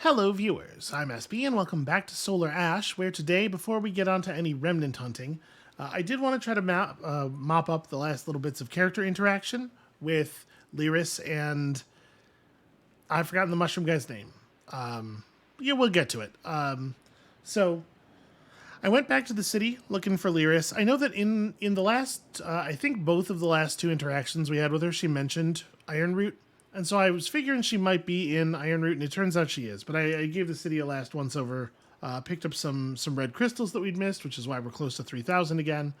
Hello viewers, I'm SB and welcome back to Solar Ash, where today, before we get on to any remnant hunting, I did want to try to mop up the last little bits of character interaction with Lyris and... I've forgotten the mushroom guy's name. Yeah, we'll get to it. So, I went back to the city looking for Lyris. I know that in the last, I think both of the last two interactions we had with her, she mentioned Ironroot. And so I was figuring she might be in Ironroot, and it turns out she is. But I gave the city a last once over, picked up some red crystals that we'd missed, which is why we're close to 3,000 again.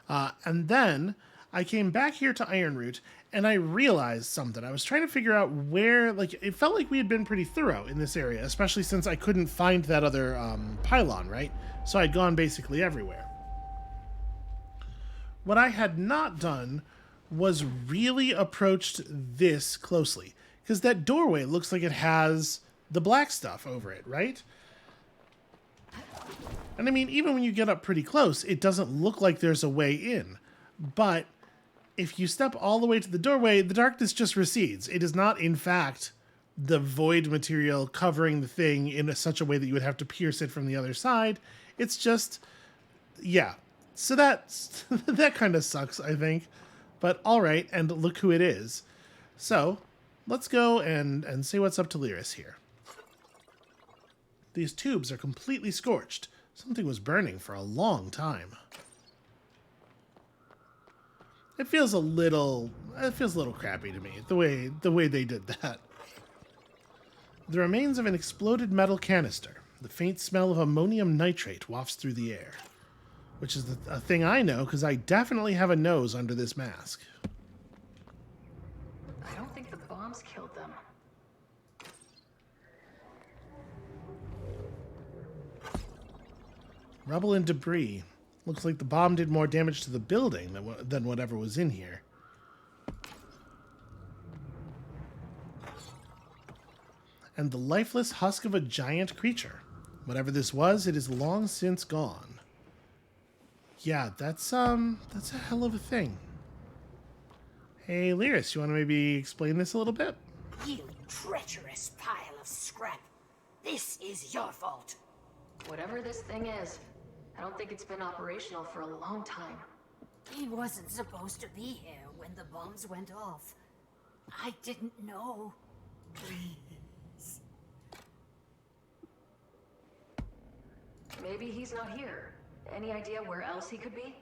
And then I came back here to Ironroot, and I realized something. I was trying to figure out where, it felt like we had been pretty thorough in this area, especially since I couldn't find that other pylon, right? So I'd gone basically everywhere. What I had not done was really approached this closely, because that doorway looks like it has the black stuff over it, right? And I mean, even when you get up pretty close, it doesn't look like there's a way in. But if you step all the way to the doorway, the darkness just recedes. It is not, in fact, the void material covering the thing in such a way that you would have to pierce it from the other side. It's just, yeah. So that kind of sucks, I think. But all right, and look who it is. So, let's go and see what's up to Lyris here. These tubes are completely scorched. Something was burning for a long time. It feels a little crappy to me, the way they did that. The remains of an exploded metal canister. The faint smell of ammonium nitrate wafts through the air. Which is a thing I know, because I definitely have a nose under this mask. I don't think the bombs killed them. Rubble and debris. Looks like the bomb did more damage to the building than whatever was in here. And the lifeless husk of a giant creature. Whatever this was, it is long since gone. Yeah, that's a hell of a thing. Hey, Lyris, you want to maybe explain this a little bit? You treacherous pile of scrap. This is your fault. Whatever this thing is, I don't think it's been operational for a long time. He wasn't supposed to be here when the bombs went off. I didn't know. Please. Maybe he's not here. Any idea where else he could be?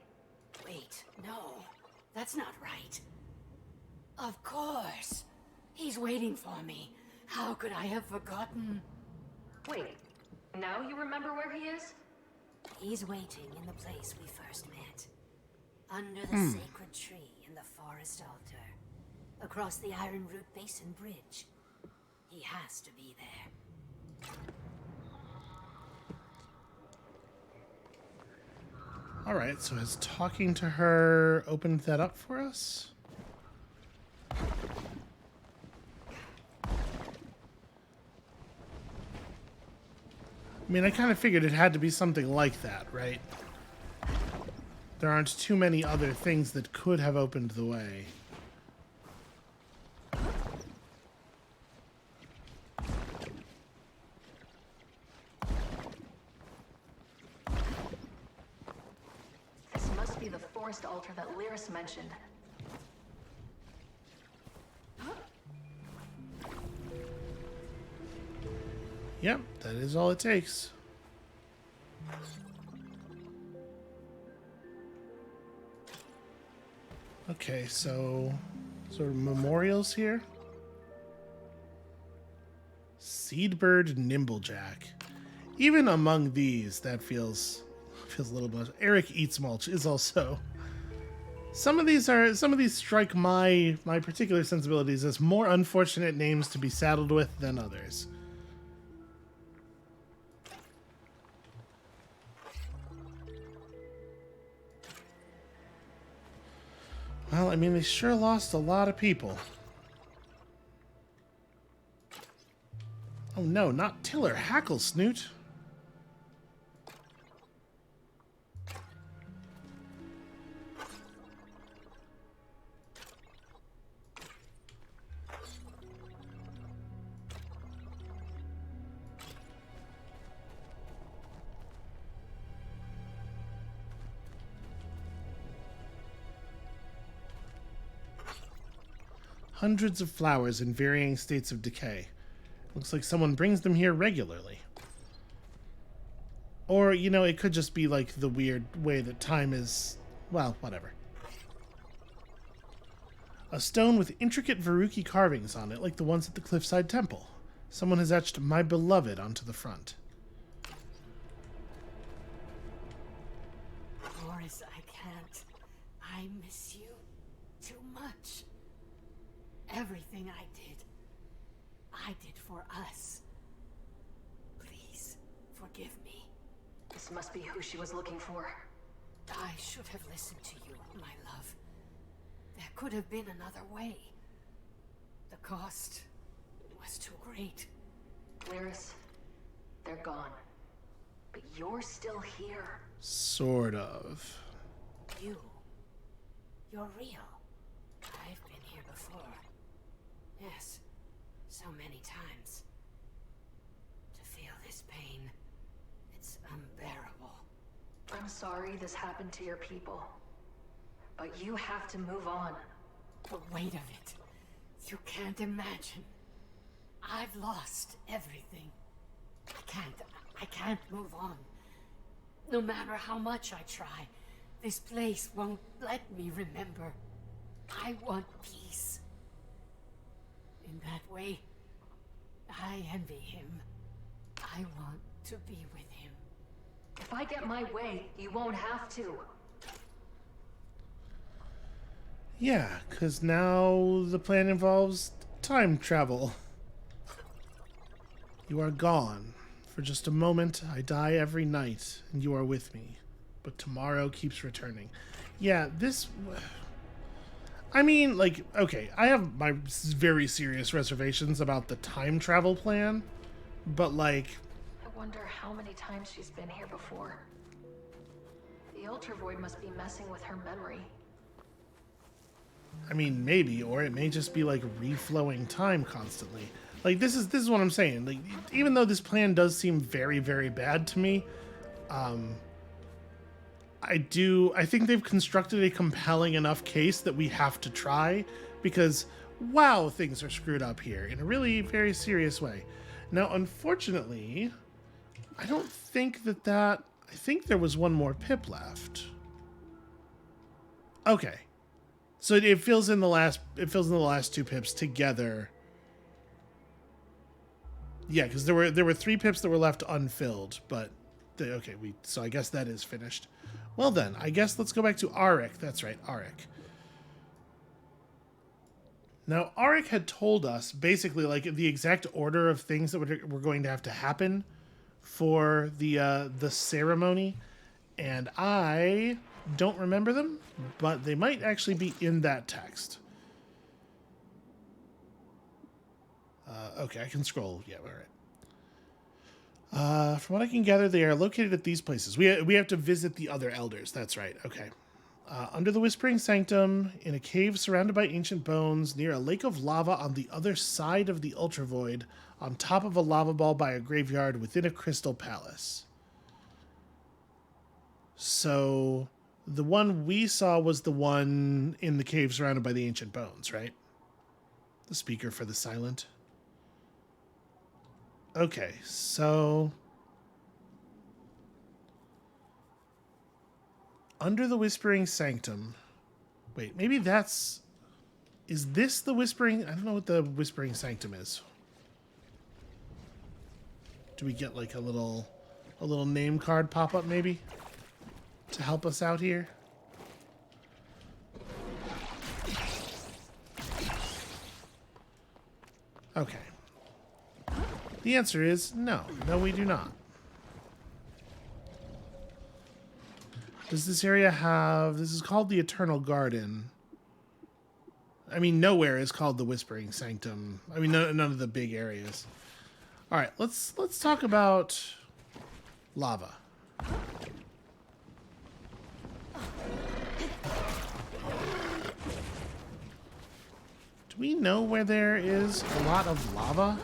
Wait, no. That's not right. Of course. He's waiting for me. How could I have forgotten? Wait, now you remember where he is? He's waiting in the place we first met. Under the sacred tree in the forest altar. Across the Ironroot Basin Bridge. He has to be there. Alright, so has talking to her opened that up for us? I mean, I kind of figured it had to be something like that, right? There aren't too many other things that could have opened the way. This must be the forest altar that Lyris mentioned. Yep, that is all it takes. Okay, so sort of memorials here. Seedbird Nimblejack. Even among these, that feels a little much. Eric Eats Mulch is also. Some of these strike my particular sensibilities as more unfortunate names to be saddled with than others. Well, I mean, they sure lost a lot of people. Oh no, not Tiller, Hackle Snoot. Hundreds of flowers in varying states of decay. Looks like someone brings them here regularly. Or, you know, it could just be like the weird way that time is... well, whatever. A stone with intricate Veruki carvings on it, like the ones at the Cliffside Temple. Someone has etched "My Beloved" onto the front. Boris, I can't. I miss you too much. Everything I did for us. Please, forgive me. This must be who she was looking for. I should have listened to you, my love. There could have been another way. The cost was too great. Lyris, they're gone. But you're still here. Sort of. You're real. I've been here before. Yes, so many times. To feel this pain, it's unbearable. I'm sorry this happened to your people. But you have to move on. The weight of it. You can't imagine. I've lost everything. I can't move on. No matter how much I try, this place won't let me remember. I want peace. In that way, I envy him. I want to be with him. If I get my way, you won't have to. Yeah, because now the plan involves time travel. You are gone. For just a moment, I die every night, and you are with me. But tomorrow keeps returning. Yeah, this... I mean, like, okay, I have my very serious reservations about the time travel plan, but, like... I wonder how many times she's been here before. The Ultra Void must be messing with her memory. I mean, maybe, or it may just be, like, reflowing time constantly. Like, this is what I'm saying. Like, even though this plan does seem very, very bad to me, I think they've constructed a compelling enough case that we have to try, because, wow, things are screwed up here in a really very serious way. Now, unfortunately, I don't think I think there was one more pip left. Okay. So it fills in the last two pips together. Yeah, because there were 3 pips that were left unfilled, but so I guess that is finished. Well then, I guess let's go back to Arik. That's right, Arik. Now, Arik had told us basically like the exact order of things that were going to have to happen for the ceremony, and I don't remember them, but they might actually be in that text. Okay, I can scroll. Yeah, all right. From what I can gather, they are located at these places. We have to visit the other elders. That's right. Okay. Under the Whispering Sanctum, in a cave surrounded by ancient bones, near a lake of lava on the other side of the Ultra Void, on top of a lava ball by a graveyard within a crystal palace. So, the one we saw was the one in the cave surrounded by the ancient bones, right? The speaker for the silent. Okay, so... Under the Whispering Sanctum... Wait, maybe that's... Is this the Whispering... I don't know what the Whispering Sanctum is. Do we get like a little name card pop up maybe? To help us out here? Okay. The answer is no. No, we do not. Does this area have... This is called the Eternal Garden. I mean, nowhere is called the Whispering Sanctum. I mean, none of the big areas. All right, let's talk about lava. Do we know where there is a lot of lava?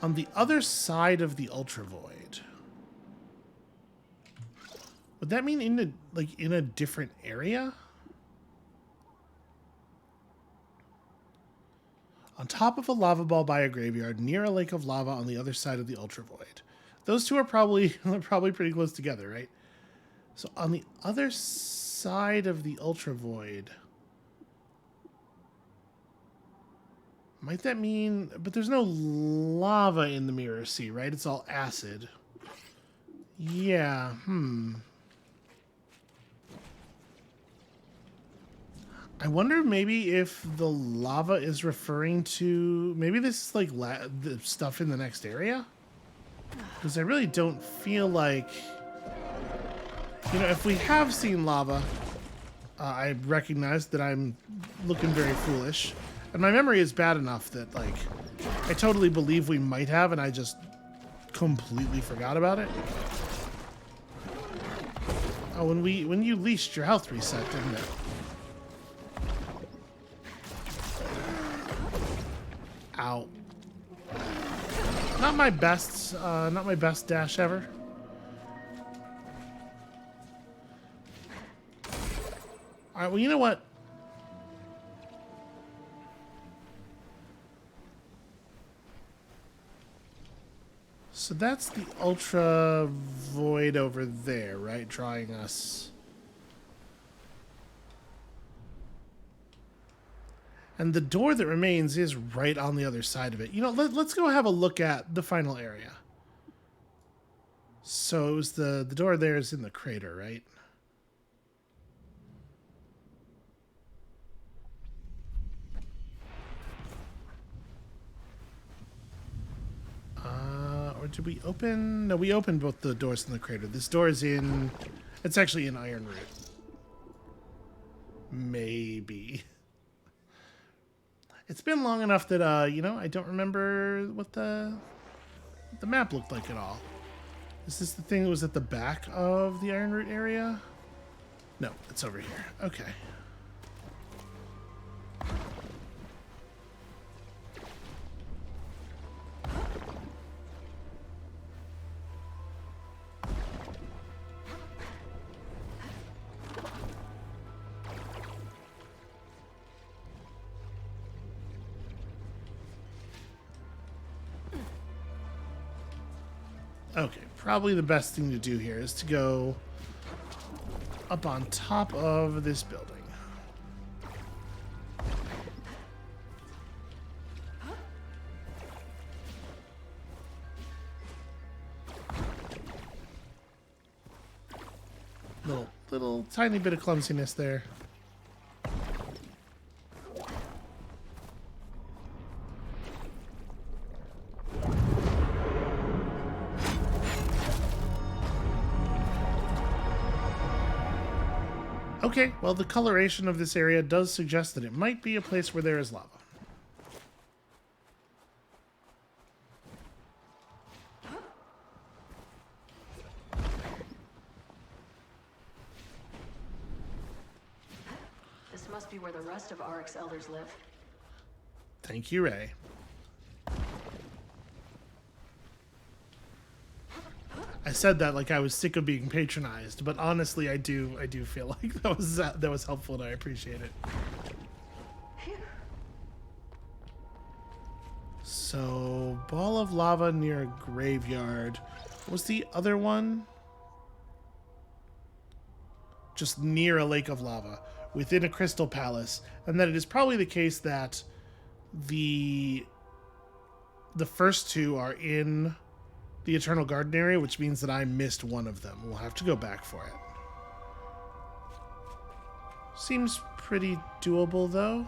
On the other side of the Ultra Void. Would that mean in a different area? On top of a lava ball by a graveyard, near a lake of lava on the other side of the ultra void. Those two are probably pretty close together, right? So on the other side of the ultra void, might that mean? But there's no lava in the Mirror Sea, right? It's all acid. Yeah. I wonder maybe if the lava is referring to... Maybe this is like the stuff in the next area? Because I really don't feel like... You know, if we have seen lava, I recognize that I'm looking very foolish. And my memory is bad enough that, like, I totally believe we might have, and I just completely forgot about it. Oh, when you leashed, your health reset, didn't it? Ow. Not my best dash ever. All right, well, you know what? So that's the ultra void over there, right? Drawing us. And the door that remains is right on the other side of it. You know, let's go have a look at the final area. So it was the door there is in the crater, right? Or did we open? No, we opened both the doors in the crater. This door is in... It's actually in Iron Root. Maybe. It's been long enough that, you know, I don't remember what the map looked like at all. Is this the thing that was at the back of the Iron Root area? No, it's over here. Okay. Okay, probably the best thing to do here is to go up on top of this building. Little tiny bit of clumsiness there. Okay, well, the coloration of this area does suggest that it might be a place where there is lava. This must be where the rest of Auric's elders live. Thank you, Ray. I said that like I was sick of being patronized, but honestly, I do feel like that was helpful, and I appreciate it. So, ball of lava near a graveyard. What was the other one? Just near a lake of lava, within a crystal palace, and that it is probably the case that the first two are in the Eternal Garden area, which means that I missed one of them. We'll have to go back for it. Seems pretty doable, though.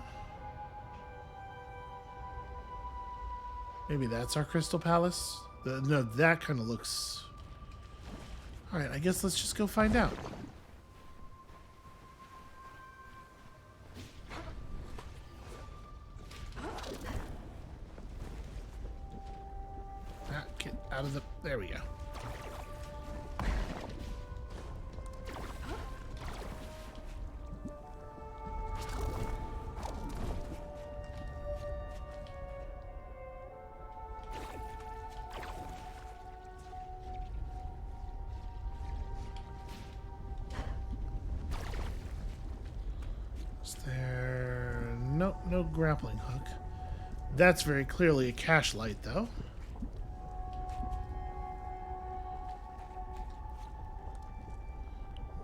Maybe that's our Crystal Palace? No, that kind of looks... Alright, I guess let's just go find out. Get out of the... There we go. Is there... Nope, no grappling hook. That's very clearly a cache light, though.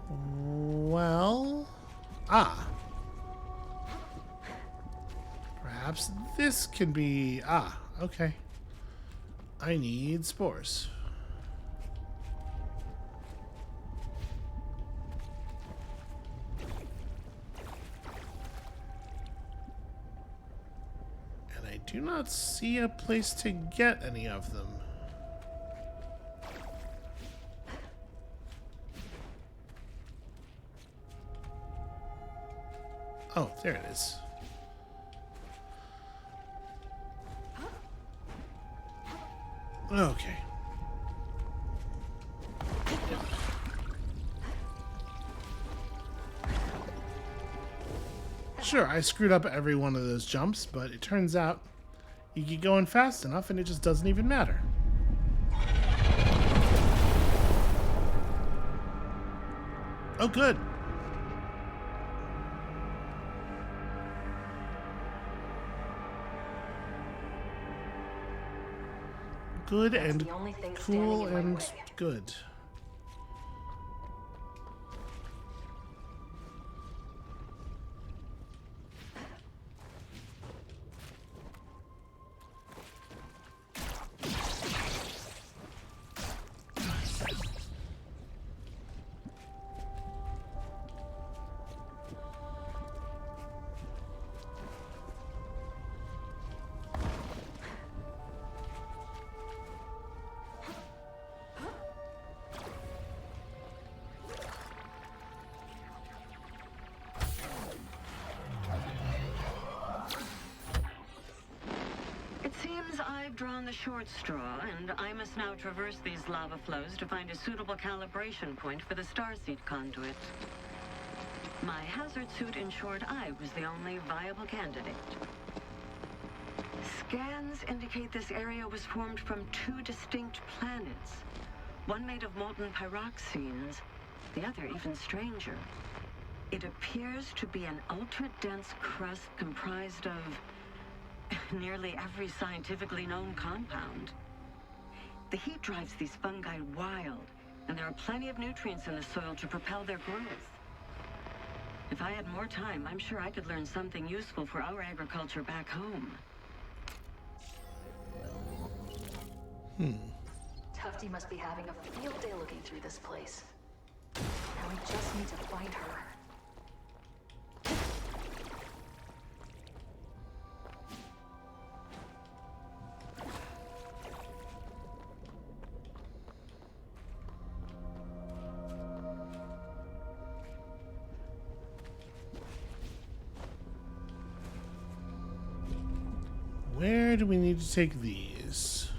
Well... Ah. Perhaps this can be... Ah, okay. I need spores. And I do not see a place to get any of them. Oh, there it is. Okay. Sure, I screwed up every one of those jumps, but it turns out you get going fast enough and it just doesn't even matter. Oh, good. Good and the only thing cool standing in my and way. good. It seems I've drawn the short straw, and I must now traverse these lava flows to find a suitable calibration point for the starseed conduit. My hazard suit ensured I was the only viable candidate. Scans indicate this area was formed from two distinct planets. One made of molten pyroxenes, the other even stranger. It appears to be an ultra-dense crust comprised of nearly every scientifically known compound. The heat drives these fungi wild, and there are plenty of nutrients in the soil to propel their growth. If I had more time, I'm sure I could learn something useful for our agriculture back home. Tufty must be having a field day looking through this place. Now we just need to find her. Where do we need to take these?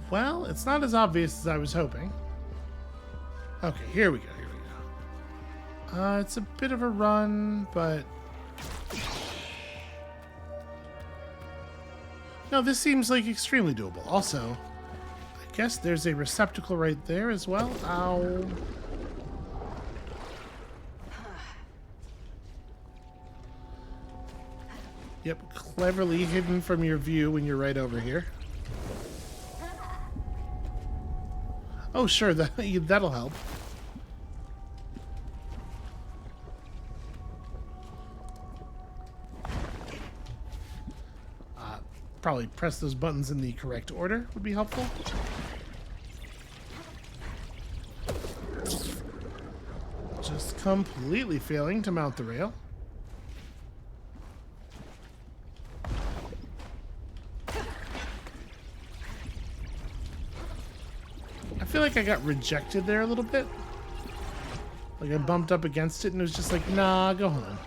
Well, it's not as obvious as I was hoping. Okay, here we go, here we go. It's a bit of a run, but... No, this seems like extremely doable. Also, I guess there's a receptacle right there as well. Ow. Yep, cleverly hidden from your view when you're right over here. Oh, sure, that'll help. Probably press those buttons in the correct order would be helpful. Just completely failing to mount the rail. I feel like I got rejected there a little bit. Like I bumped up against it and it was just like, nah, go home.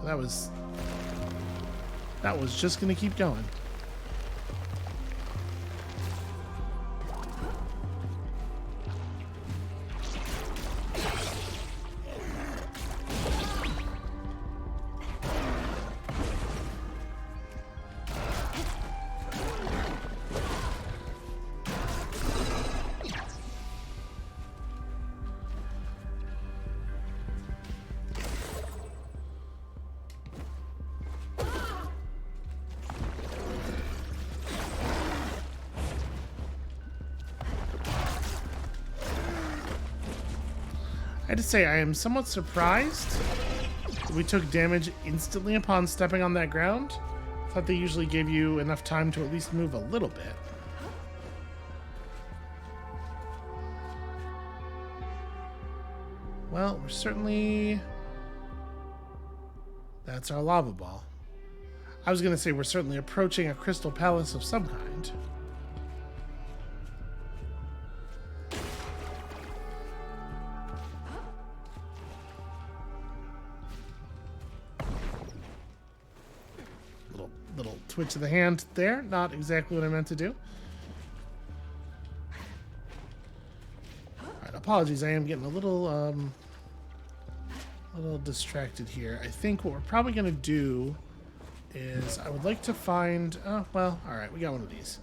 That was just gonna keep going. I had to say, I am somewhat surprised that we took damage instantly upon stepping on that ground. I thought they usually gave you enough time to at least move a little bit. Well, we're certainly... That's our lava ball. I was going to say we're certainly approaching a crystal palace of some kind. Little twitch of the hand there. Not exactly what I meant to do. Alright, apologies. I am getting a little distracted here. I think what we're probably going to do is I would like to find... Oh, well, alright. We got one of these.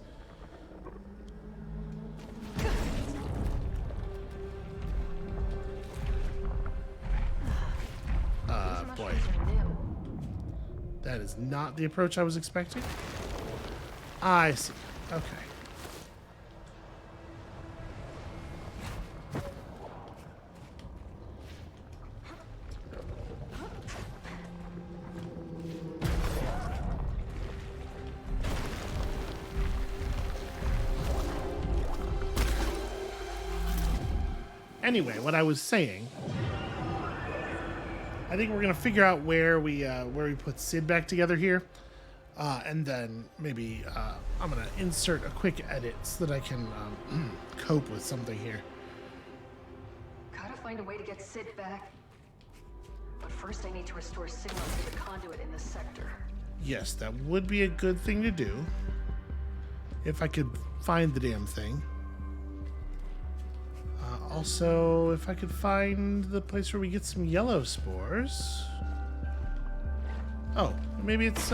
Boy. That is not the approach I was expecting. I see. Okay. Anyway, what I was saying, I think we're gonna figure out where we put Sid back together here, and then maybe I'm gonna insert a quick edit so that I can cope with something here. Gotta find a way to get Sid back. But first I need to restore signal to the conduit in this sector. Yes, that would be a good thing to do. If I could find the damn thing. Also, if I could find the place where we get some yellow spores. Oh, maybe it's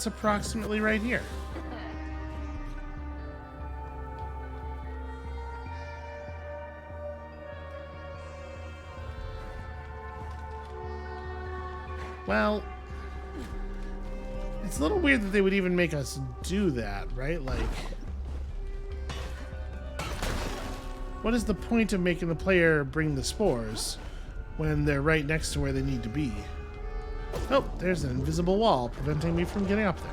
approximately right here. Well, it's a little weird that they would even make us do that, right? Like, what is the point of making the player bring the spores when they're right next to where they need to be? Oh, there's an invisible wall preventing me from getting up there.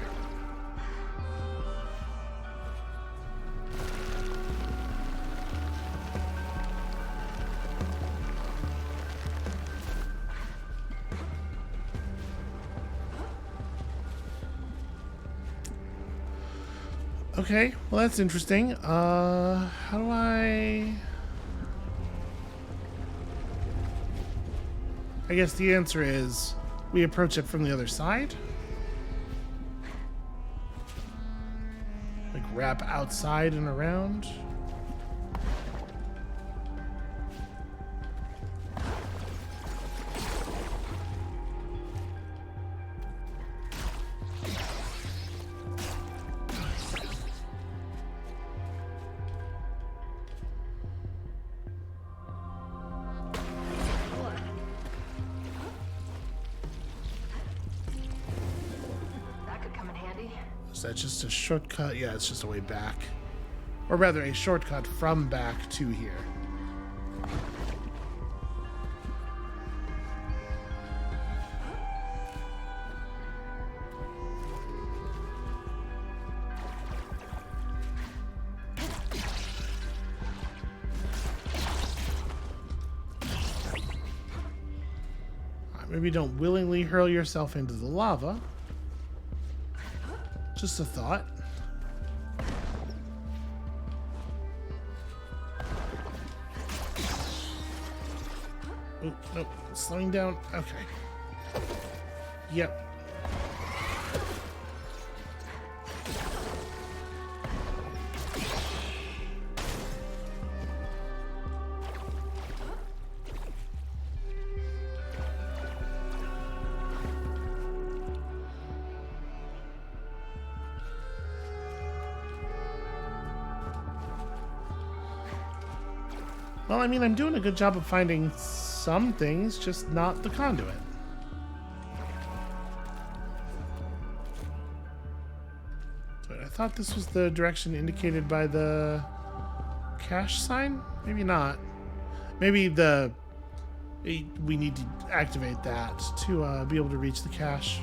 Okay, well that's interesting. How do I guess the answer is we approach it from the other side. Like wrap outside and around. Is that just a shortcut? Yeah, it's just a way back. Or rather, a shortcut from back to here. Maybe don't willingly hurl yourself into the lava. Just a thought. Oh, nope. Slowing down. Okay. Yep. Well, I mean, I'm doing a good job of finding some things, just not the conduit. But I thought this was the direction indicated by the cache sign? Maybe not. Maybe we need to activate that to be able to reach the cache.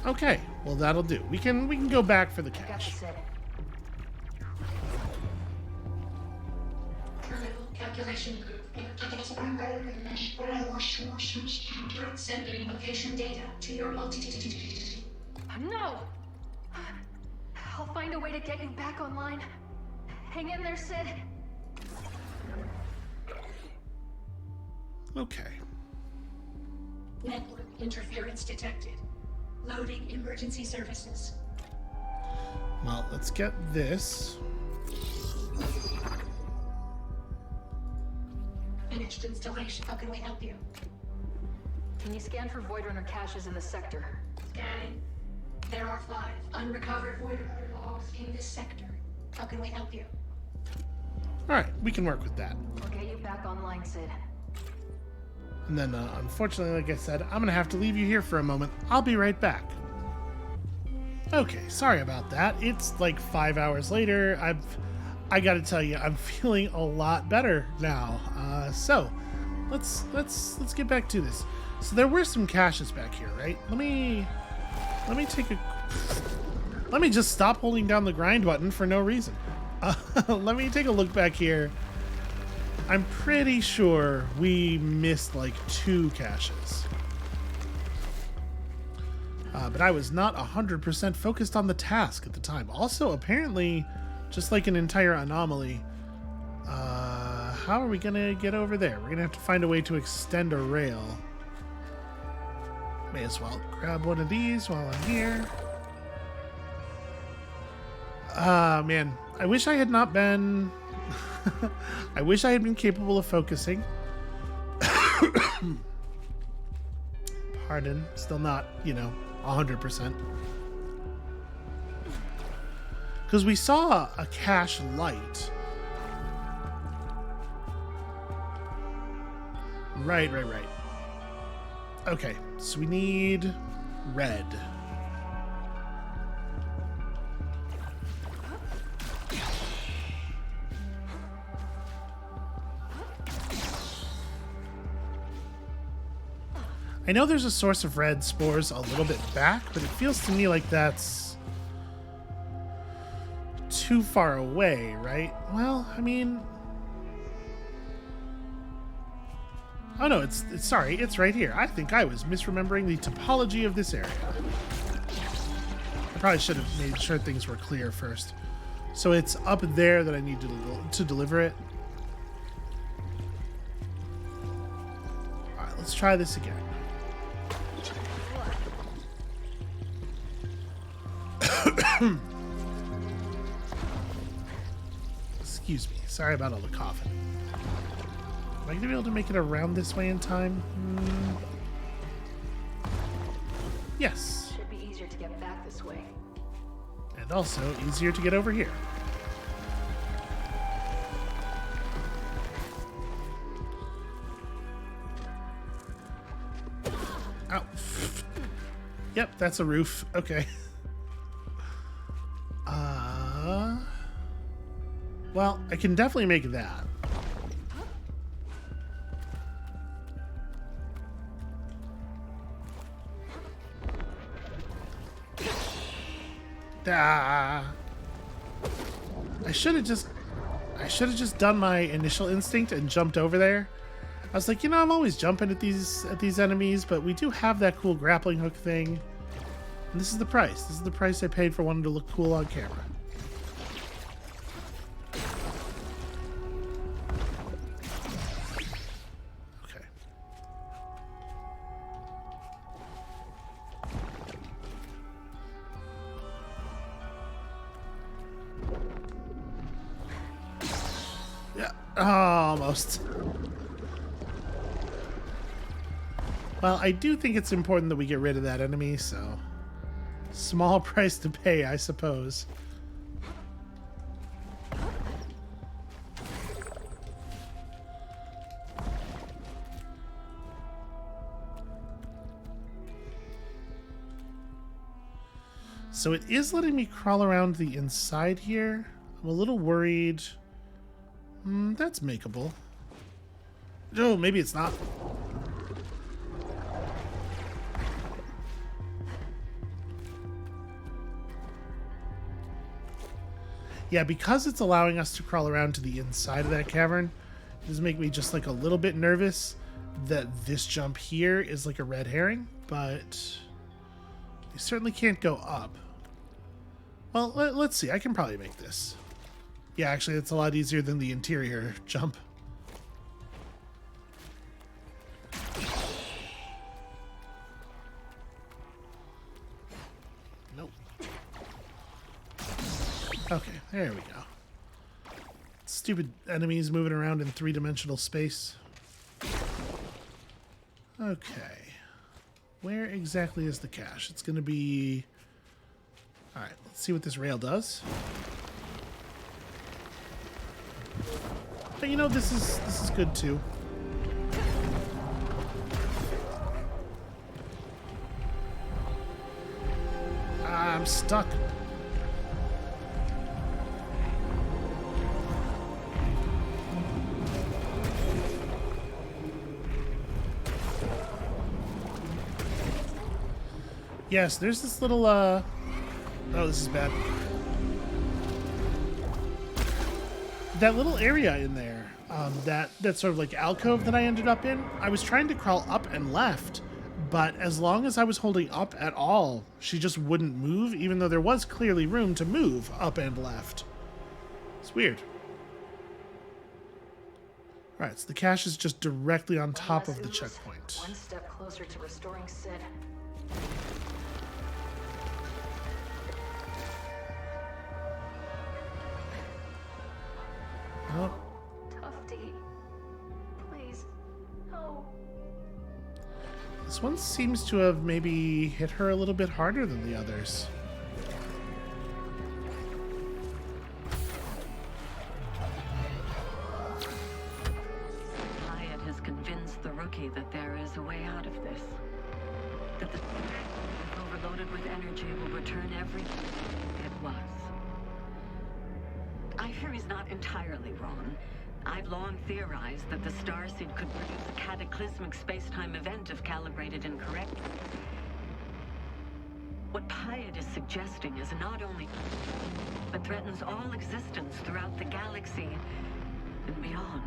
Okay, well that'll do. We can go back for the Got cache. the Sid. Calculation group indicates unrelated mesh sending location data to your multi. No! I'll find a way to get you back online. Hang in there, Sid. Okay. Network interference detected. Loading emergency services. Well, let's get this. Finished installation. How can we help you? Can you scan for Void Runner caches in the sector? Scanning. There are 5 unrecovered Void Runner logs in this sector. How can we help you? Alright, we can work with that. I'll get you back online, Sid. And then, unfortunately, like I said, I'm gonna have to leave you here for a moment. I'll be right back. Okay, sorry about that. It's like 5 hours later. I gotta tell you, I'm feeling a lot better now. So let's get back to this. So there were some caches back here, right? Let me just stop holding down the grind button for no reason. Let me take a look back here. I'm pretty sure we missed like 2 caches. But I was not 100% focused on the task at the time. Also, apparently, just like an entire anomaly, how are we gonna get over there? We're gonna have to find a way to extend a rail. May as well grab one of these while I'm here. Man, I wish I had not been... I wish I had been capable of focusing. Pardon, still not, 100%. Because we saw a cache light. Right. Okay, so we need red. I know there's a source of red spores a little bit back, but it feels to me like that's too far away, right? Well, I mean... Oh no, it's right here. I think I was misremembering the topology of this area. I probably should have made sure things were clear first. So it's up there that I need to deliver it. Alright, let's try this again. Excuse me. Sorry about all the coughing. Am I going to be able to make it around this way in time? Yes. Should be easier to get back this way. And also easier to get over here. Ow. Yep, that's a roof. Okay. Well, I can definitely make that. I should have just done my initial instinct and jumped over there. I was like, I'm always jumping at these enemies, but we do have that cool grappling hook thing. And this is the price. This is the price I paid for wanting to look cool on camera. Okay. Yeah, almost. Well, I do think it's important that we get rid of that enemy, so... Small price to pay, I suppose. So it is letting me crawl around the inside here. I'm a little worried. That's makeable. Oh, maybe it's not. Yeah, because it's allowing us to crawl around to the inside of that cavern, it does make me just like a little bit nervous that this jump here is like a red herring, but you certainly can't go up. Well, let's see. I can probably make this. Yeah, actually, it's a lot easier than the interior jump. Nope. Okay, there we go. Stupid enemies moving around in three-dimensional space. Okay. Where exactly is the cache? It's going to be... Alright, let's see what this rail does. But this is good too. I'm stuck. Yes, there's this little, oh, this is bad. That little area in there, that sort of like alcove that I ended up in, I was trying to crawl up and left, but as long as I was holding up at all, she just wouldn't move, even though there was clearly room to move up and left. It's weird. Alright, so the cache is just directly on top of the checkpoint. One step closer to restoring Sid. Oh. Tufty. Please. No. This one seems to have maybe hit her a little bit harder than the others. Hyatt has convinced the rookie that there is a way out of this. That the overloaded with energy will return everything it was. I fear he's not entirely wrong. I've long theorized that the starseed could produce a cataclysmic space-time event if calibrated incorrectly. What Hyatt is suggesting is not only but threatens all existence throughout the galaxy and beyond.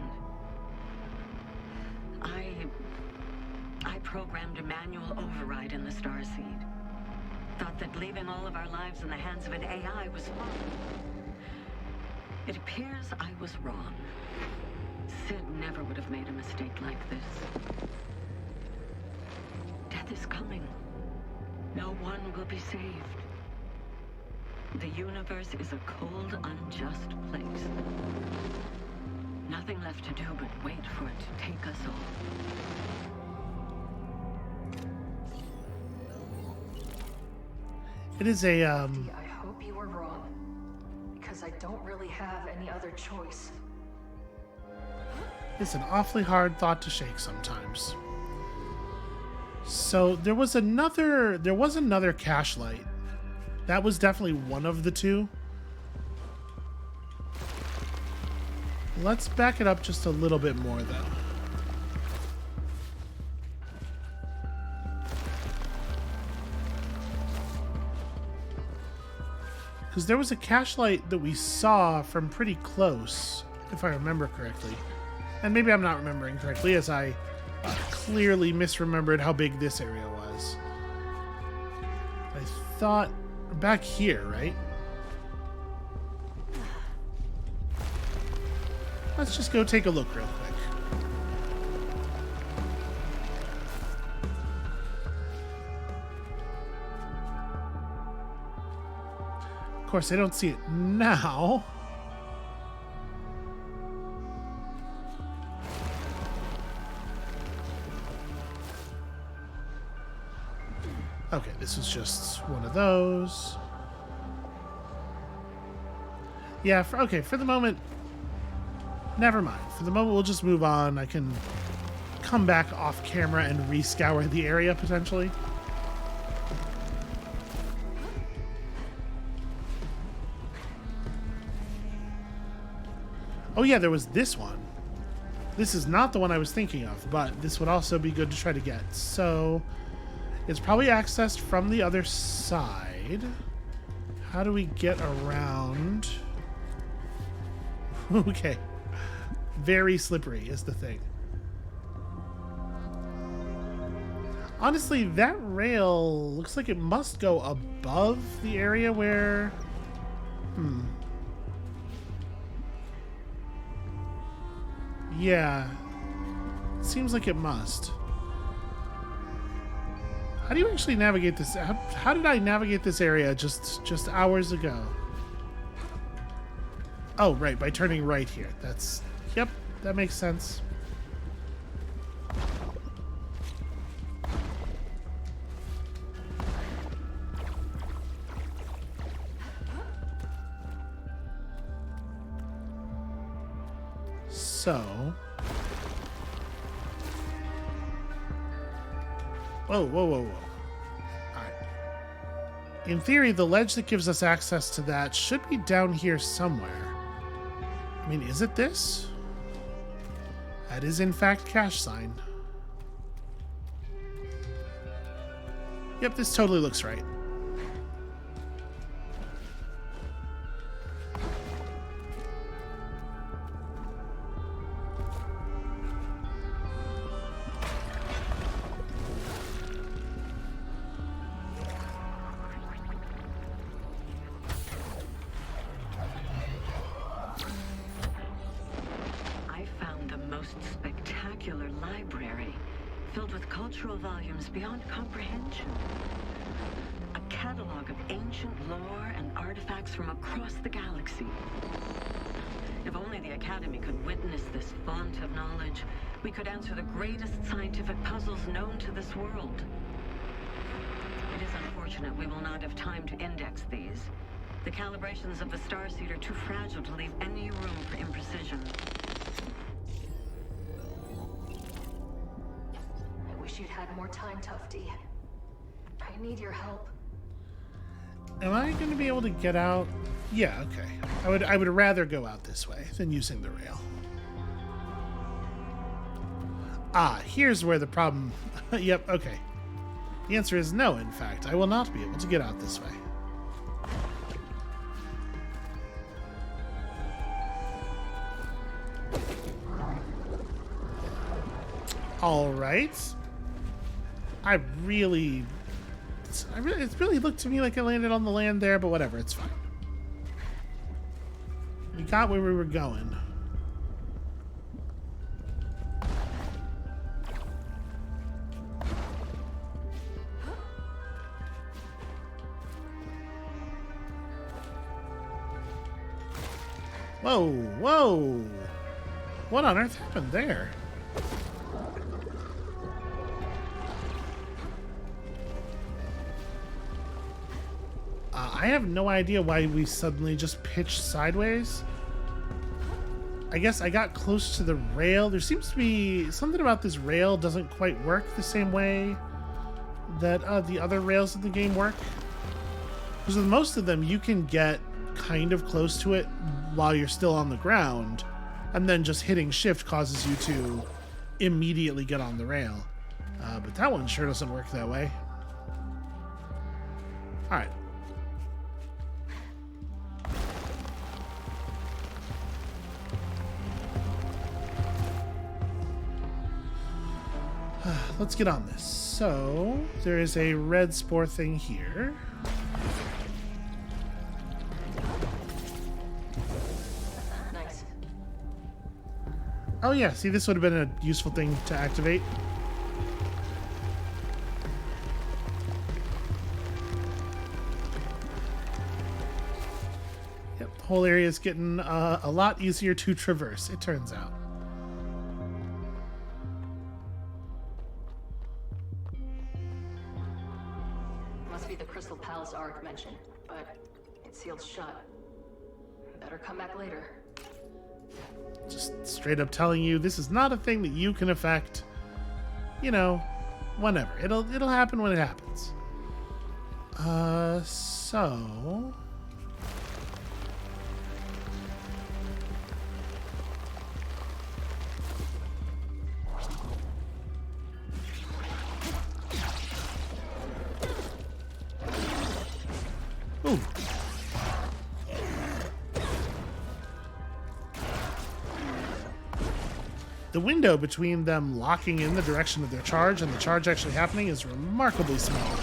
I programmed a manual override in the starseed. Thought that leaving all of our lives in the hands of an AI was fine. It appears I was wrong. Sid never would have made a mistake like this. Death is coming. No one will be saved. The universe is a cold, unjust place. Nothing left to do but wait for it to take us all. It is a, I hope you were wrong. Because I don't really have any other choice. It's an awfully hard thought to shake sometimes. So there was another cache light. That was definitely one of the two. Let's back it up just a little bit more though. Because there was a cache light that we saw from pretty close, if I remember correctly. And maybe I'm not remembering correctly, as I clearly misremembered how big this area was. I thought back here, right? Let's just go take a look real quick. Of course, I don't see it now. Okay, this was just one of those. Yeah, for the moment, never mind. For the moment, we'll just move on. I can come back off camera and rescour the area, potentially. Oh yeah, there was this one. This is not the one I was thinking of, but this would also be good to try to get. So, it's probably accessed from the other side. How do we get around? Okay. Very slippery is the thing. Honestly, that rail looks like it must go above the area where... Yeah. Seems like it must. How do you actually navigate this? How did I navigate this area just hours ago? Oh, right, by turning right here. Yep, that makes sense. So... Whoa. Alright. In theory, the ledge that gives us access to that should be down here somewhere. I mean, is it this? That is, in fact, cash sign. Yep, this totally looks right. Cultural volumes beyond comprehension. A catalog of ancient lore and artifacts from across the galaxy. If only the Academy could witness this font of knowledge, we could answer the greatest scientific puzzles known to this world. It is unfortunate we will not have time to index these. The calibrations of the starseed are too fragile to leave any room for imprecision. Wish you'd had more time, Tufty. I need your help. Am I going to be able to get out? Yeah, okay. I would rather go out this way than using the rail. Ah, here's where the problem... Yep, okay. The answer is no, in fact. I will not be able to get out this way. All right. It really looked to me like I landed on the land there, but whatever, it's fine. We got where we were going. Whoa! What on earth happened there? I have no idea why we suddenly just pitched sideways. I guess I got close to the rail. There seems to be something about this rail doesn't quite work the same way that the other rails in the game work. Because with most of them, you can get kind of close to it while you're still on the ground, and then just hitting shift causes you to immediately get on the rail. But that one sure doesn't work that way. All right. Let's get on this. So, there is a red spore thing here. Nice. Oh yeah, see, this would have been a useful thing to activate. Yep, the whole area is getting a lot easier to traverse, it turns out. Must be the Crystal Palace Ark mentioned, but it's sealed shut. Better come back later. Just straight up telling you this is not a thing that you can affect. You know, whenever. It'll happen when it happens. So ooh. The window between them locking in the direction of their charge and the charge actually happening is remarkably small.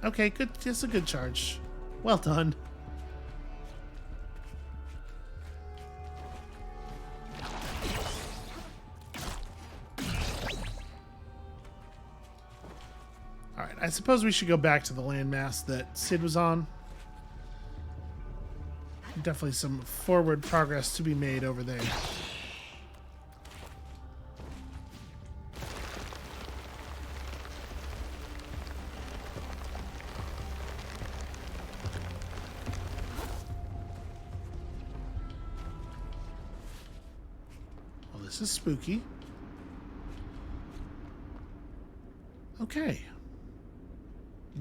Okay, good. Just a good charge. Well done. Alright, I suppose we should go back to the landmass that Sid was on. Definitely some forward progress to be made over there. Well, this is spooky. Okay.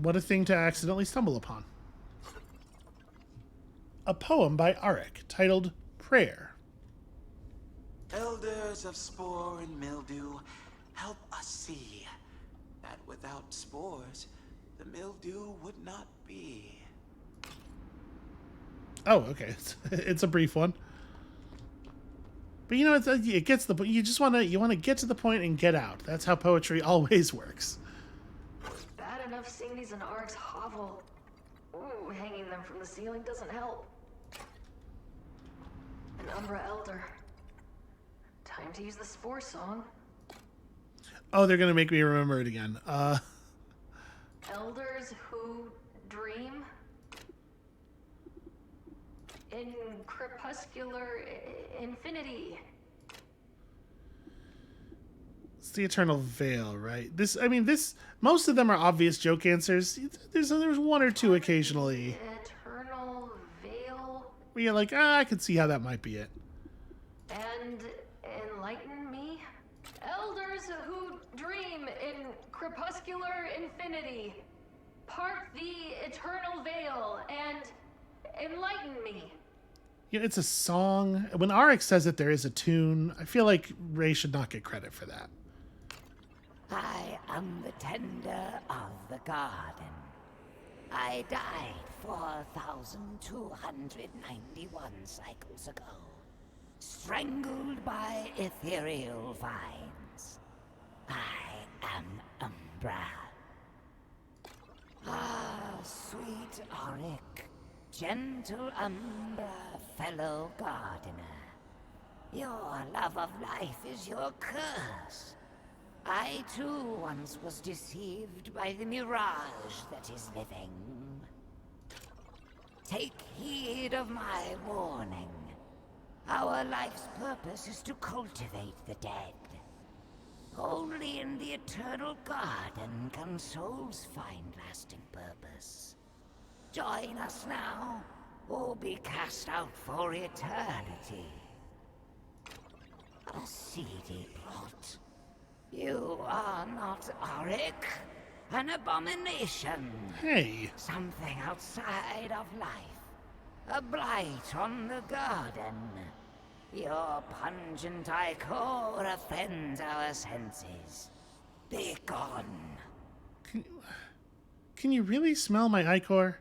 What a thing to accidentally stumble upon. A poem by Arik titled Prayer. Elders of spore and mildew, help us see that without spores, the mildew would not be. Oh, okay. It's a brief one. But you know, it gets the point. You just want to get to the point and get out. That's how poetry always works. Bad enough seeing these in Ark's hovel. Ooh, hanging them from the ceiling doesn't help. An Umbra Elder. Time to use the Spore song. Oh, they're gonna make me remember it again. Elders who dream in crepuscular infinity. It's the Eternal Veil, right? Most of them are obvious joke answers. There's one or two occasionally Eternal veil where you're like, I could see how that might be it. and enlighten me. Elders who dream in crepuscular infinity, part the eternal veil and enlighten me. Yeah, it's a song. When Arik says that there is a tune, I feel like Ray should not get credit for that. I am the tender of the garden. I died 4,291 cycles ago, strangled by ethereal vines. I am Umbra. Ah, sweet Arik, gentle Umbra, fellow gardener. Your love of life is your curse. I too once was deceived by the mirage that is living. Take heed of my warning. Our life's purpose is to cultivate the dead. Only in the eternal garden can souls find lasting purpose. Join us now, or be cast out for eternity. A seedy plot. You are not Arik, an abomination. Hey. Something outside of life. A blight on the garden. Your pungent ichor offends our senses. Be gone. Can can you really smell my ichor?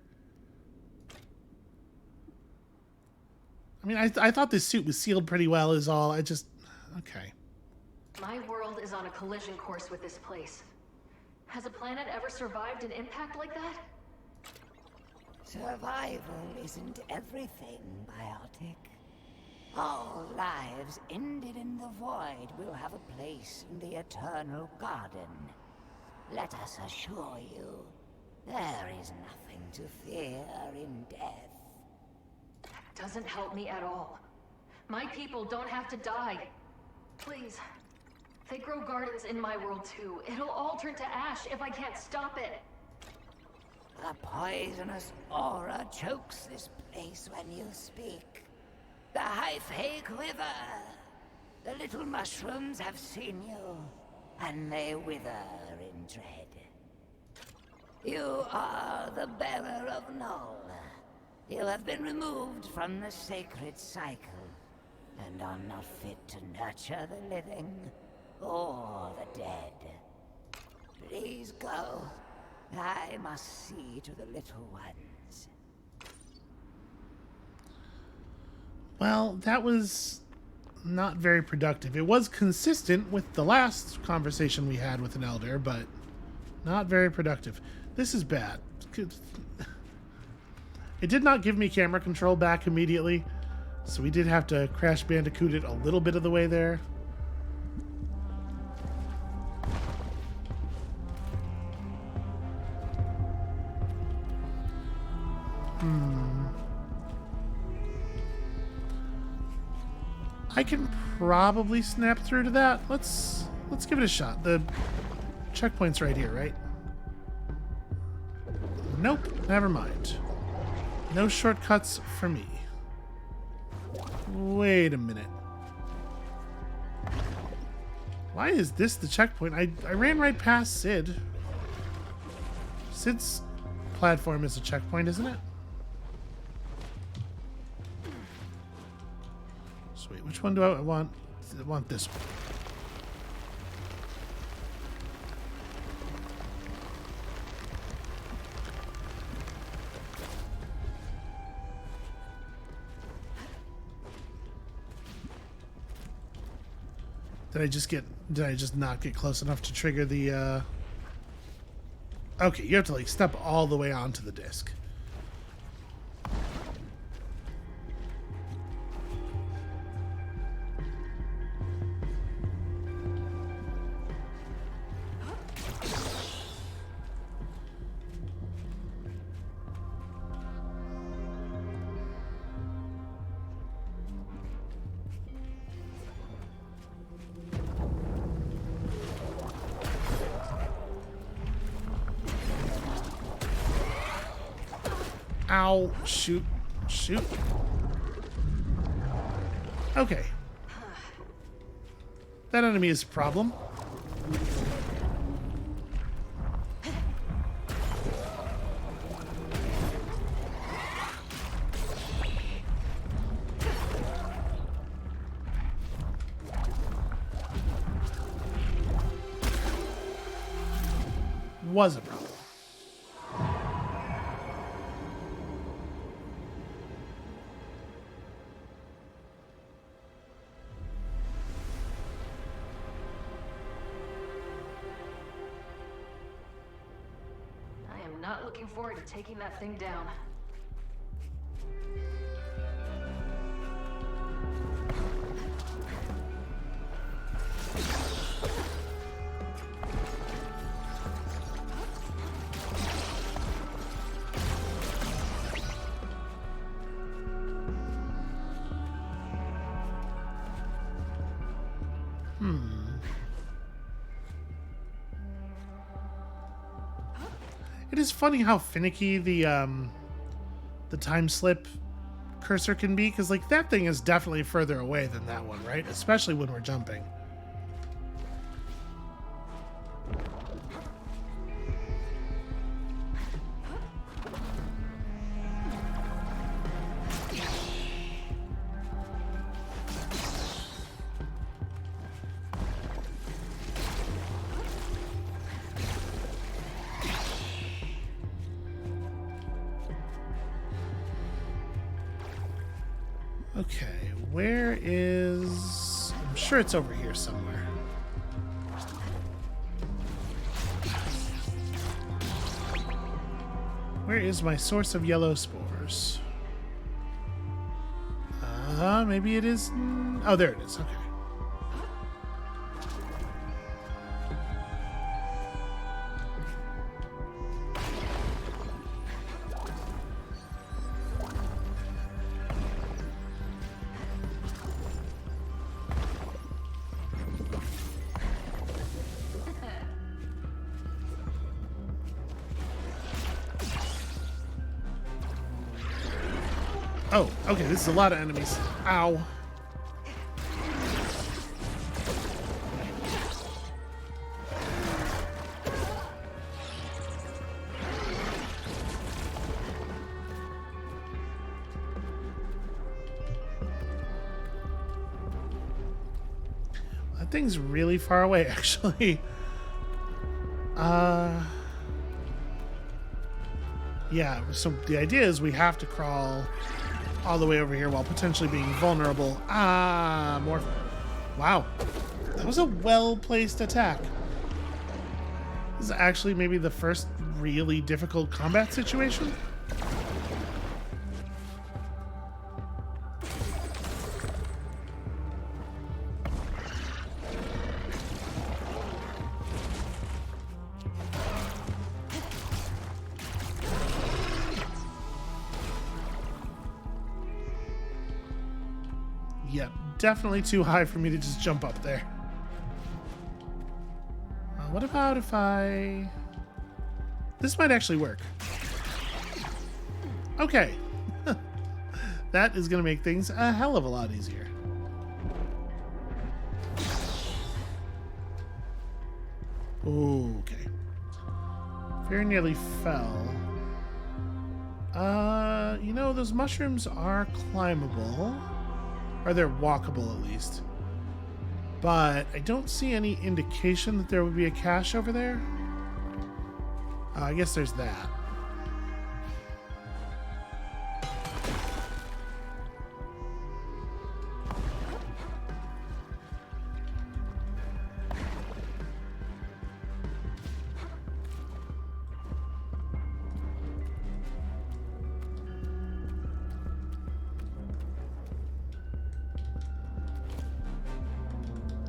I mean, I thought this suit was sealed pretty well is all. I just... Okay. My world is on a collision course with this place. Has a planet ever survived an impact like that? Survival isn't everything, Biotic. All lives ended in the void will have a place in the eternal garden. Let us assure you, there is nothing to fear in death. Doesn't help me at all. My people don't have to die. Please. They grow gardens in my world too. It'll all turn to ash if I can't stop it. A poisonous aura chokes this place when you speak. The Hyphae quiver. The little mushrooms have seen you, and they wither in dread. You are the bearer of Null. You have been removed from the sacred cycle, and are not fit to nurture the living or the dead. Please go. I must see to the little ones. Well, that was not very productive. It was consistent with the last conversation we had with an elder, but not very productive. This is bad. It did not give me camera control back immediately, so we did have to Crash Bandicoot it a little bit of the way there. I can probably snap through to that. Let's give it a shot. The checkpoint's right here, right? Nope, never mind. No shortcuts for me. Wait a minute. Why is this the checkpoint? I ran right past Sid. Sid's platform is a checkpoint, isn't it? So wait, which one do I want? I want this one. Did I just not get close enough to trigger the, Okay, you have to, like, step all the way onto the disc. Ow. Shoot. Shoot. Okay. That enemy is a problem. Was a problem. Not looking forward to taking that thing down. It is funny how finicky the time slip cursor can be, because like that thing is definitely further away than that one, right? Especially when we're jumping. Okay, where is... I'm sure it's over here somewhere. Where is my source of yellow spores? Maybe it is... Oh, there it is. Okay. Oh, okay, this is a lot of enemies. Ow. That thing's really far away, actually. Yeah, so the idea is we have to crawl all the way over here while potentially being vulnerable. More. Wow. That was a well-placed attack. This is actually maybe the first really difficult combat situation. Yep, definitely too high for me to just jump up there. What about if I... This might actually work. Okay. That is going to make things a hell of a lot easier. Okay. Very nearly fell. You know, those mushrooms are climbable. Or they're walkable, at least. But I don't see any indication that there would be a cache over there. I guess there's that.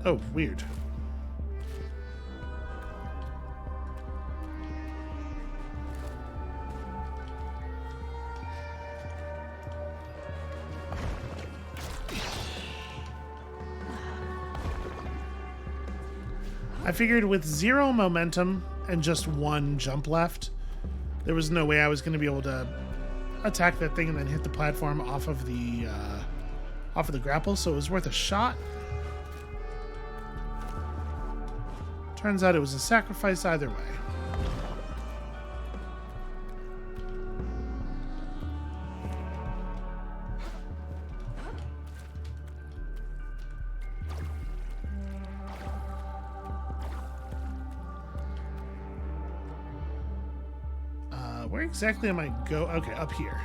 Oh, weird. I figured with 0 momentum and just 1 jump left, there was no way I was going to be able to attack that thing and then hit the platform off of the grapple, so it was worth a shot. Turns out it was a sacrifice either way. Where exactly am I go? Okay, up here.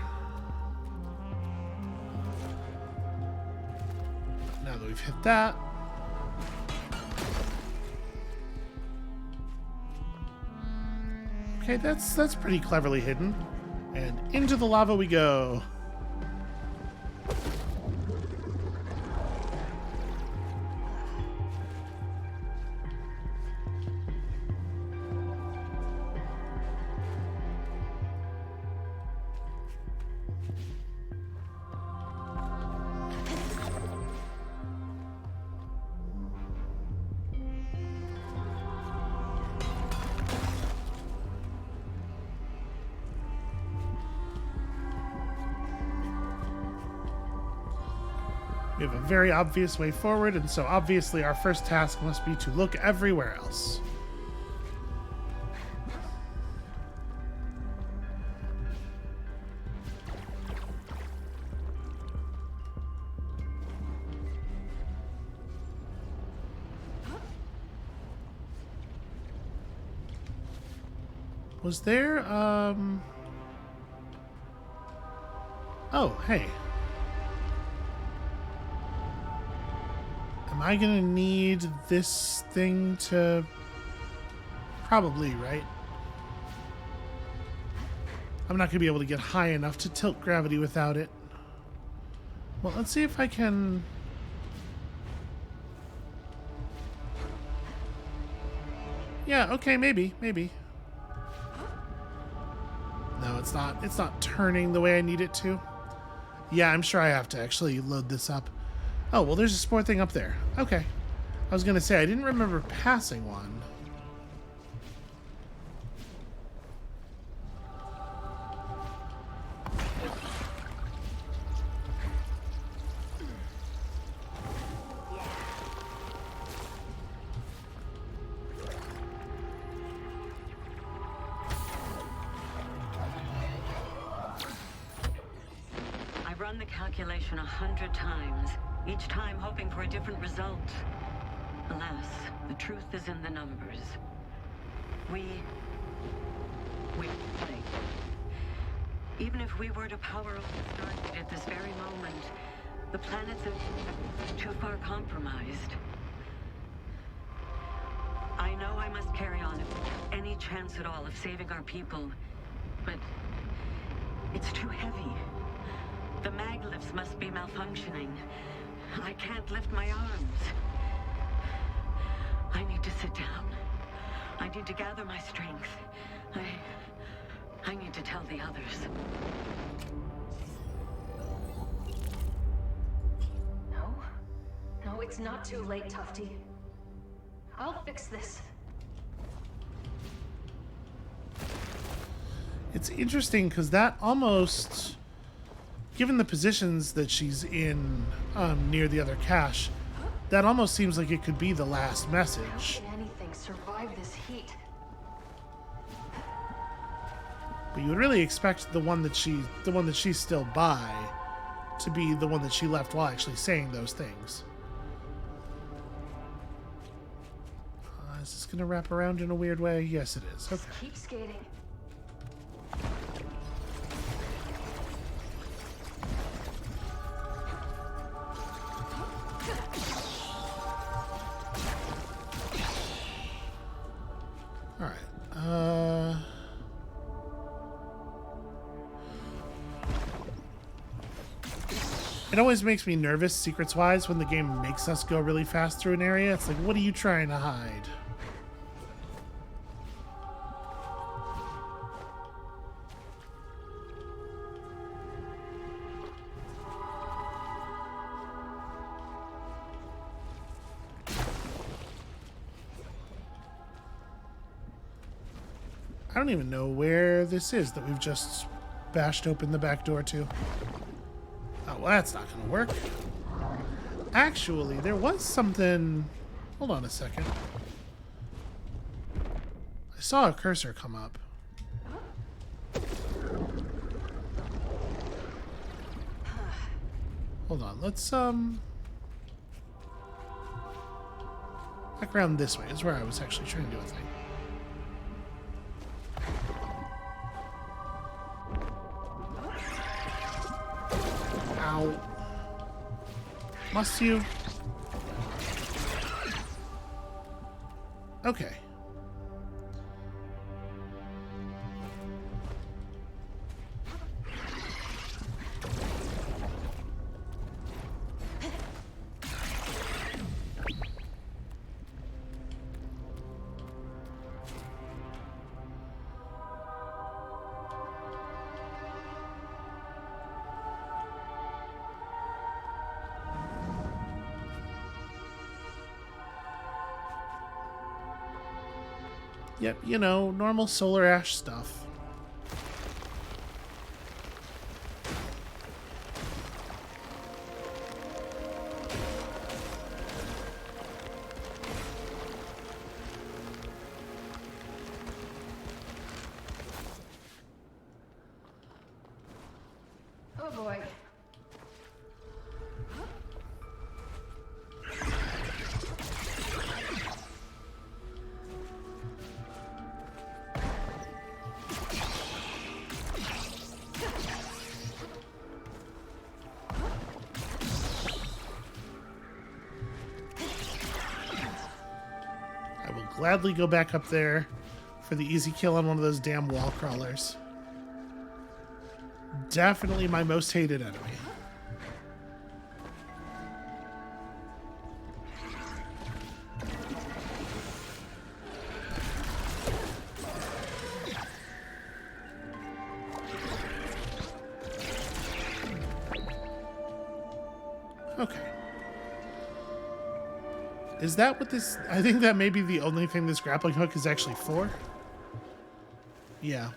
Now that we've hit that. Okay, that's pretty cleverly hidden. And into the lava we go. We have a very obvious way forward, and so obviously our first task must be to look everywhere else. Was there, Oh, hey. Am I gonna need this thing to... Probably, right? I'm not gonna be able to get high enough to tilt gravity without it. Well, let's see if I can... Yeah, okay, maybe. No, it's not. It's not turning the way I need it to. Yeah, I'm sure I have to actually load this up. Oh, well, there's a spore thing up there. Okay. I was gonna say, I didn't remember passing one. I've run the calculation 100 times, each time hoping for a different result. Alas, the truth is in the numbers. We play. Even if we were to power up the Stargate at this very moment, the planets are too far compromised. I know I must carry on if there's any chance at all of saving our people, but it's too heavy. The mag lifts must be malfunctioning. I can't lift my arms. I need to sit down. I need to gather my strength. I need to tell the others. No, it's not too late, Tufty. I'll fix this. It's interesting because that almost... Given the positions that she's in near the other cache, that almost seems like it could be the last message. How can anything survive this heat? But you would really expect the one that she's still by to be the one that she left while actually saying those things. Is this gonna wrap around in a weird way? Yes, it is. Okay. Keep skating. It always makes me nervous, secrets-wise, when the game makes us go really fast through an area. It's like, what are you trying to hide? I don't even know where this is that we've just bashed open the back door to. Oh, well, that's not going to work. Actually, there was something... Hold on a second. I saw a cursor come up. Hold on, let's, back around this way is where I was actually trying to do a thing. Ow. Must you? Okay. Yep, you know, normal solar ash stuff. Oh boy. gladly go back up there for the easy kill on one of those damn wall crawlers. Definitely my most hated enemy. Okay. Is that what this... I think that may be the only thing this grappling hook is actually for. Yeah.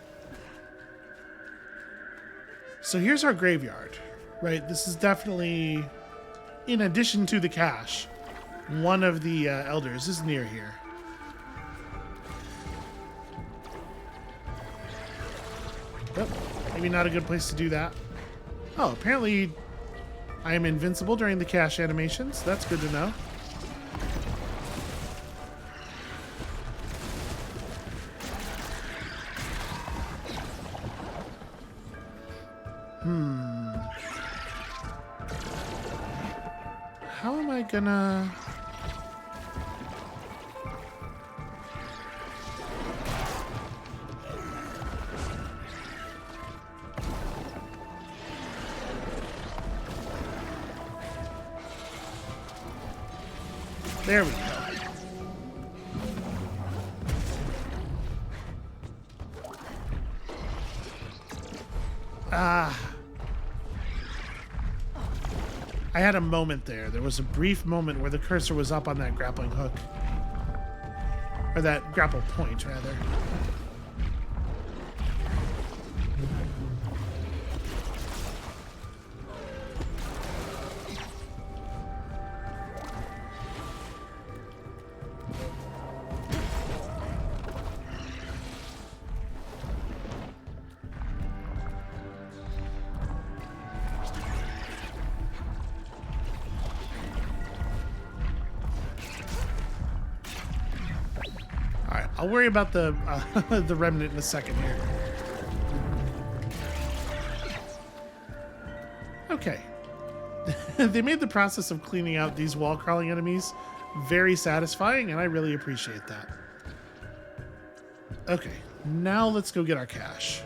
So here's our graveyard, right? This is definitely, in addition to the cache, one of the elders is near here. Oh, maybe not a good place to do that. Oh, apparently I am invincible during the cache animations. That's good to know. How am I gonna... There we go. I had a moment there. There was a brief moment where the cursor was up on that grappling hook. Or that grapple point, rather. I'll worry about the the remnant in a second here. Okay. They made the process of cleaning out these wall crawling enemies very satisfying, and I really appreciate that. Okay, now let's go get our cash.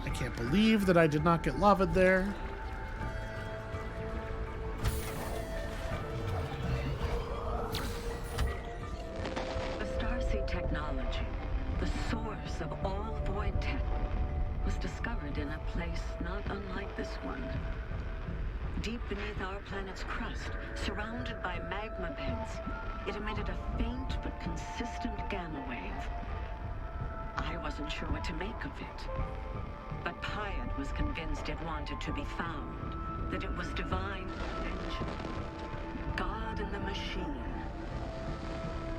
I can't believe that I did not get lavaed there. Deep beneath our planet's crust, surrounded by magma beds, it emitted a faint but consistent gamma wave. I wasn't sure what to make of it, but Pied was convinced it wanted to be found, that it was divine intervention, God in the machine.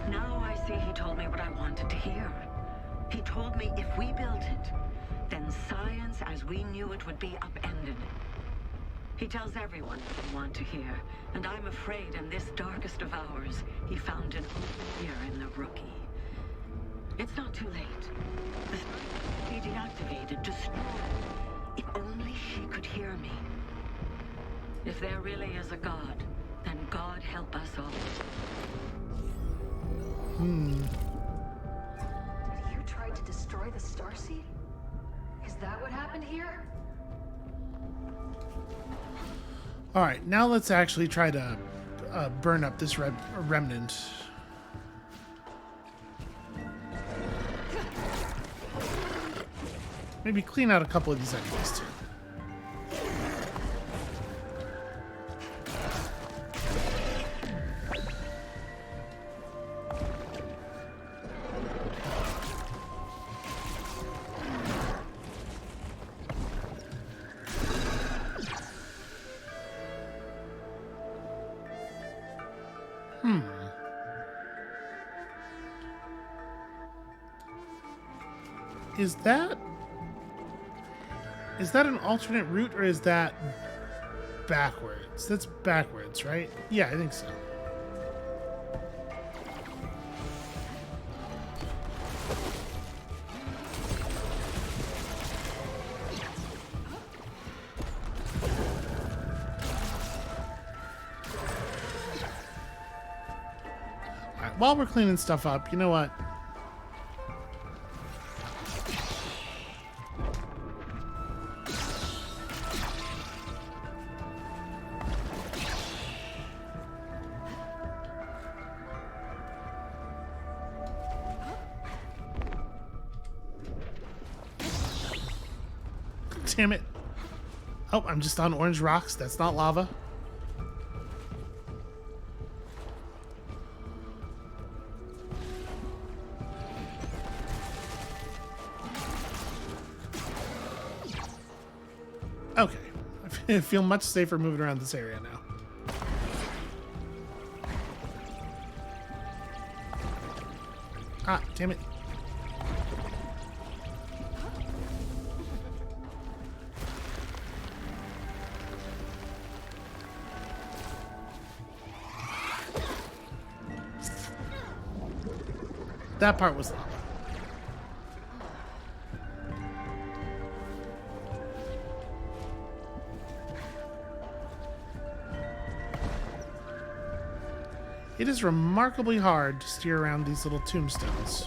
Now I see he told me what I wanted to hear. He told me if we built it, then science as we knew it would be upended. He tells everyone what they want to hear, and I'm afraid in this darkest of hours, he found an open ear in the rookie. It's not too late. The star be deactivated, destroyed. If only she could hear me. If there really is a God, then God help us all. You tried to destroy the starseed? Is that what happened here? All right, now let's actually try to burn up this remnant. Maybe clean out a couple of these enemies too. Is that an alternate route, or is that backwards? That's backwards, right? Yeah, I think so. while we're cleaning stuff up, you know what? Damn it. Oh, I'm just on orange rocks. That's not lava. Okay. I feel much safer moving around this area now. Ah, damn it. That part was lava. It is remarkably hard to steer around these little tombstones.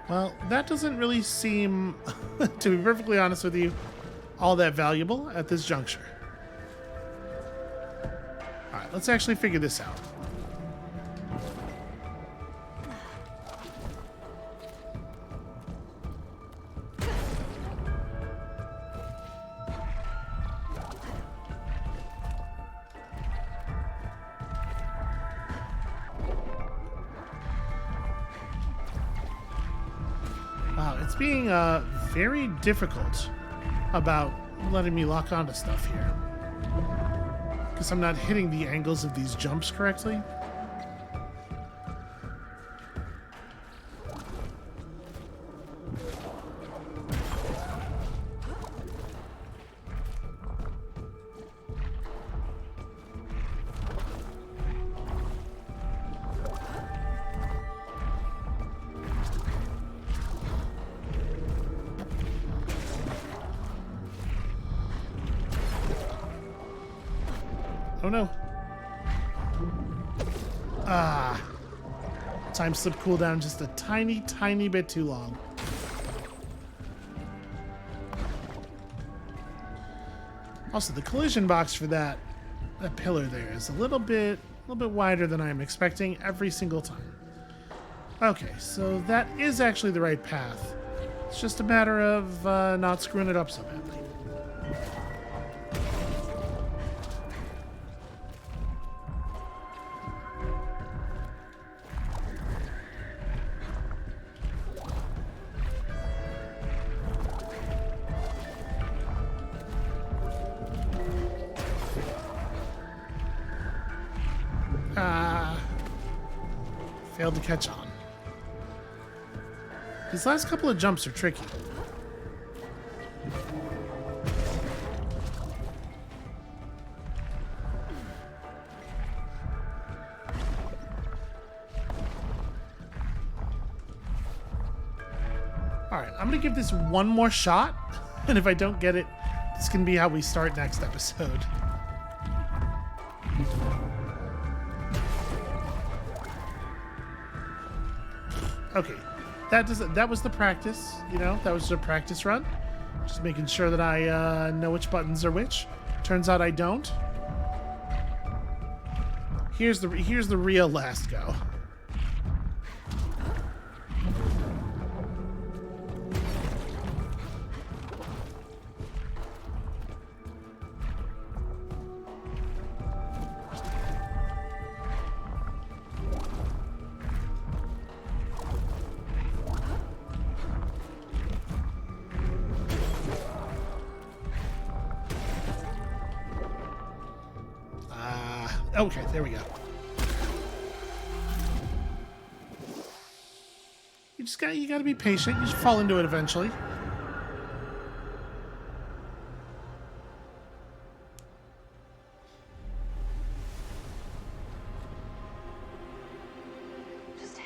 Well, that doesn't really seem, to be perfectly honest with you, all that valuable at this juncture. Alright, let's actually figure this out. Wow, it's being very difficult about letting me lock onto stuff here. Because I'm not hitting the angles of these jumps correctly. Oh no. Ah. Time slip cooldown just a tiny bit too long. Also, the collision box for that pillar there is a little bit wider than I'm expecting every single time. Okay, so that is actually the right path. It's just a matter of not screwing it up so badly. Failed to catch on. These last couple of jumps are tricky. Alright, I'm gonna give this one more shot, and if I don't get it, this can be how we start next episode. Okay, that was the practice, you know, that was a practice run. Just making sure that I know which buttons are which. Turns out I don't. Here's the real last go. Okay, there we go. You gotta be patient. You just fall into it eventually.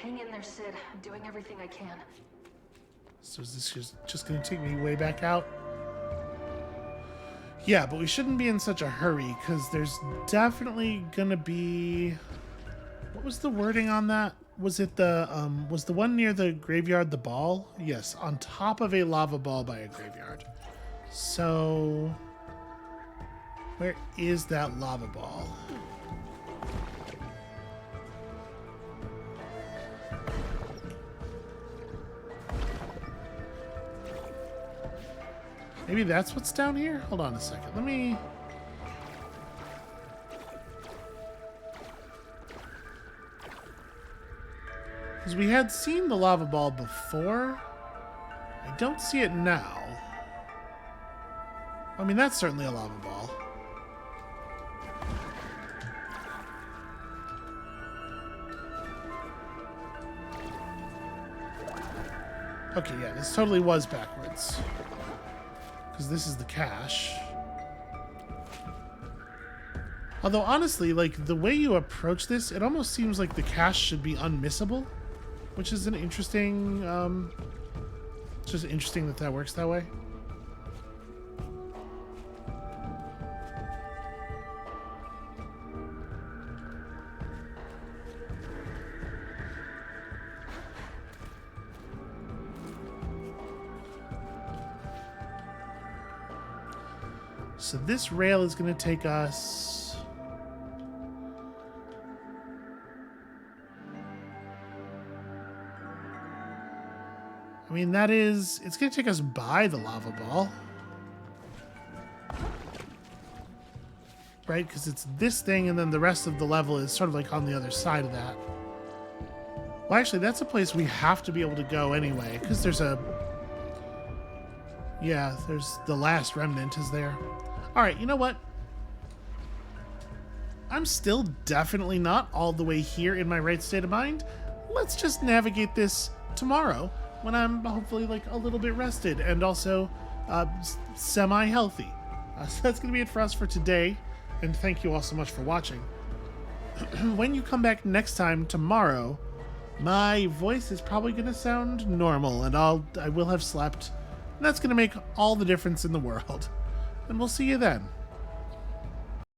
Hang in there, Sid. I'm doing everything I can. So is this just going to take me way back out? Yeah, but we shouldn't be in such a hurry, because there's definitely going to be... What was the wording on that? Was it was the one near the graveyard the ball? Yes, on top of a lava ball by a graveyard. So... Where is that lava ball? Maybe that's what's down here? Hold on a second. Let me... Because we had seen the lava ball before. I don't see it now. I mean, that's certainly a lava ball. Okay, yeah, this totally was backwards. Because this is the cache. Although, honestly, like, the way you approach this, it almost seems like the cache should be unmissable. Which is an interesting, it's just interesting that that works that way. So this rail is going to take us... I mean, that is... It's going to take us by the lava ball. Right? Because it's this thing, and then the rest of the level is sort of like on the other side of that. Well, actually, that's a place we have to be able to go anyway, because there's a... Yeah, there's the last remnant is there. Alright, you know what? I'm still definitely not all the way here in my right state of mind. Let's just navigate this tomorrow when I'm hopefully like a little bit rested and also semi-healthy. So that's going to be it for us for today. And thank you all so much for watching. When you come back next time tomorrow, my voice is probably going to sound normal and I will have slept. And that's going to make all the difference in the world. And we'll see you then.